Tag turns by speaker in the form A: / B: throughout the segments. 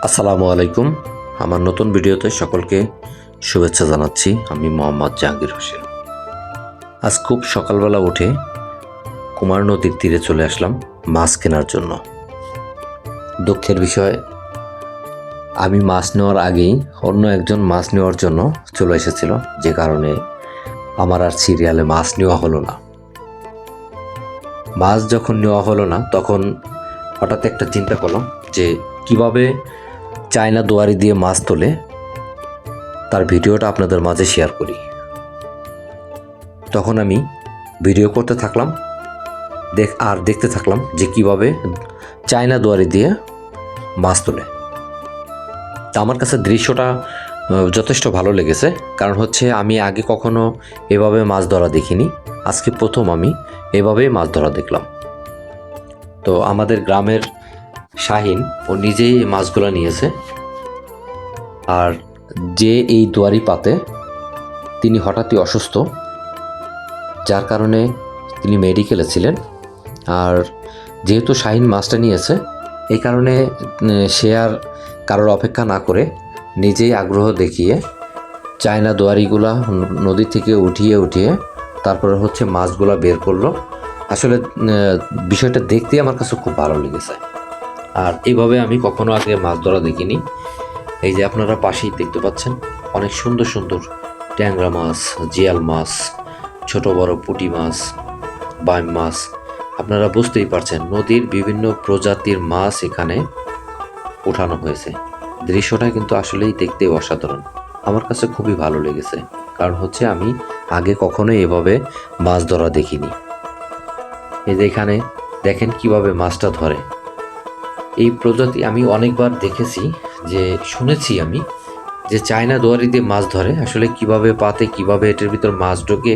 A: আসসালামু আলাইকুম। আমার নতুন ভিডিওতে সকলকে শুভেচ্ছা জানাচ্ছি। আমি মোহাম্মদ জাহাঙ্গীর হোসেন। আজ খুব সকালবেলা উঠে কুমার নদীর তীরে চলে আসলাম মাছ কেনার জন্য। দুঃখের বিষয়, আমি মাছ নেওয়ার আগেই অন্য একজন মাছ নেওয়ার জন্য চলে এসেছিল, যে কারণে আমার আর সিরিয়ালে মাছ নেওয়া হলো না। মাছ যখন নেওয়া হলো না, তখন হঠাৎ একটা চিন্তা করলাম যে কিভাবে চায়না দুয়ারি দিয়ে মাছ তোলে তার ভিডিওটা আপনাদের মাঝে শেয়ার করি। তখন আমি ভিডিও করতে থাকলাম, দেখতে থাকলাম যে কিভাবে চায়না দুয়ারি দিয়ে মাছ তোলে। তা আমার কাছে দৃশ্যটা যথেষ্ট ভালো লেগেছে, কারণ হচ্ছে আমি আগে কখনো এভাবে মাছ ধরা দেখিনি। আজকে প্রথম আমি এভাবেই মাছ ধরা দেখলাম। তো আমাদের গ্রামের শাহিন ও নিজেই এই মাছগুলো নিয়েছে। আর যে এই দুয়ারি পাতে তিনি হঠাৎই অসুস্থ, যার কারণে তিনি মেডিকেলে ছিলেন। আর যেহেতু শাহিন মাছটা নিয়েছে, এই কারণে সে আর কারোর অপেক্ষা না করে নিজেই আগ্রহ দেখিয়ে চায়না দুয়ারিগুলা নদী থেকে উঠিয়ে তারপরে হচ্ছে মাছগুলা বের করলো। আসলে বিষয়টা দেখতে আমার কাছে খুব ভালো লেগেছে। আর এইভাবে আমি কখনো আগে মাছ ধরা দেখিনি। এই যে আপনারা পাশেই দেখতে পাচ্ছেন অনেক সুন্দর সুন্দর ট্যাংরা মাছ, জিয়াল মাছ, ছোট বড় পুঁটি মাছ, বাইম মাছ। আপনারা বুঝতেই পারছেন নদীর বিভিন্ন প্রজাতির মাছ এখানে উঠানো হয়েছে। দৃশ্যটা কিন্তু আসলেই দেখতে অসাধারণ। আমার কাছে খুবই ভালো লেগেছে, কারণ হচ্ছে আমি আগে কখনোই এভাবে মাছ ধরা দেখিনি। এই যে এখানে দেখেন কিভাবে মাছটা ধরে। এই প্রজাতি আমি অনেকবার দেখেছি, যে শুনেছি আমি যে চায়না দুয়ারি দিয়ে মাছ ধরে। আসলে কিভাবে পাতে, কিভাবে এটার ভিতর মাছ ঢোকে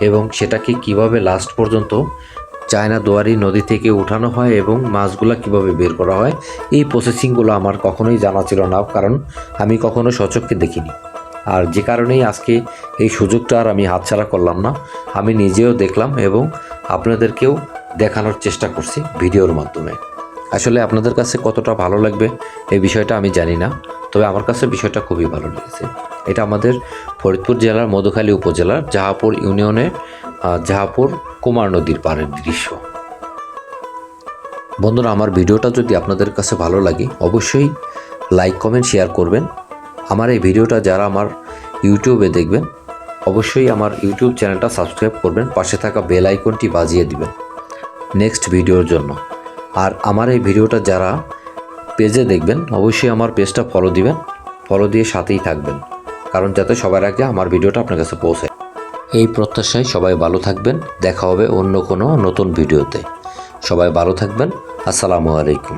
A: এবং সেটাকে কিভাবে লাস্ট পর্যন্ত চায়না দুয়ারি নদী থেকে উঠানো হয় এবং মাছগুলো কিভাবে বের করা হয়, এই প্রসেসিংগুলো আমার কখনোই জানা ছিল না, কারণ আমি কখনো সচক্ষে দেখিনি। আর যে কারণেই আজকে এই সুযোগটা আর আমি হাতছাড়া করলাম না। আমি নিজেও দেখলাম এবং আপনাদেরকেও দেখানোর চেষ্টা করছি ভিডিওর মাধ্যমে। আসলে আপনাদের কাছে কতটা ভালো লাগবে এই বিষয়টা আমি জানি না, তবে আমার কাছে বিষয়টা খুবই ভালো লেগেছে। এটা আমাদের ফরিদপুর জেলার মধুখালী উপজেলার জাহাপুর ইউনিয়নের জাহাপুর কুমার নদীর পাড়ের দৃশ্য। বন্ধুরা, আমার ভিডিওটা যদি আপনাদের কাছে ভালো লাগে অবশ্যই লাইক, কমেন্ট, শেয়ার করবেন। আমার এই ভিডিওটা যারা আমার ইউটিউবে দেখবেন অবশ্যই আমার ইউটিউব চ্যানেলটা সাবস্ক্রাইব করবেন, পাশে থাকা বেল আইকনটি বাজিয়ে দিবেন নেক্সট ভিডিওর জন্য। আর আমার এই ভিডিওটা যারা পেজে দেখবেন অবশ্যই আমার পেজটা ফলো দিবেন, ফলো দিয়ে সাথেই থাকবেন, কারণ যাতে সবার আগে আমার ভিডিওটা আপনার কাছে পৌঁছায়। এই প্রত্যাশায় সবাই ভালো থাকবেন। দেখা হবে অন্য কোনো নতুন ভিডিওতে। সবাই ভালো থাকবেন। আসসালামু আলাইকুম।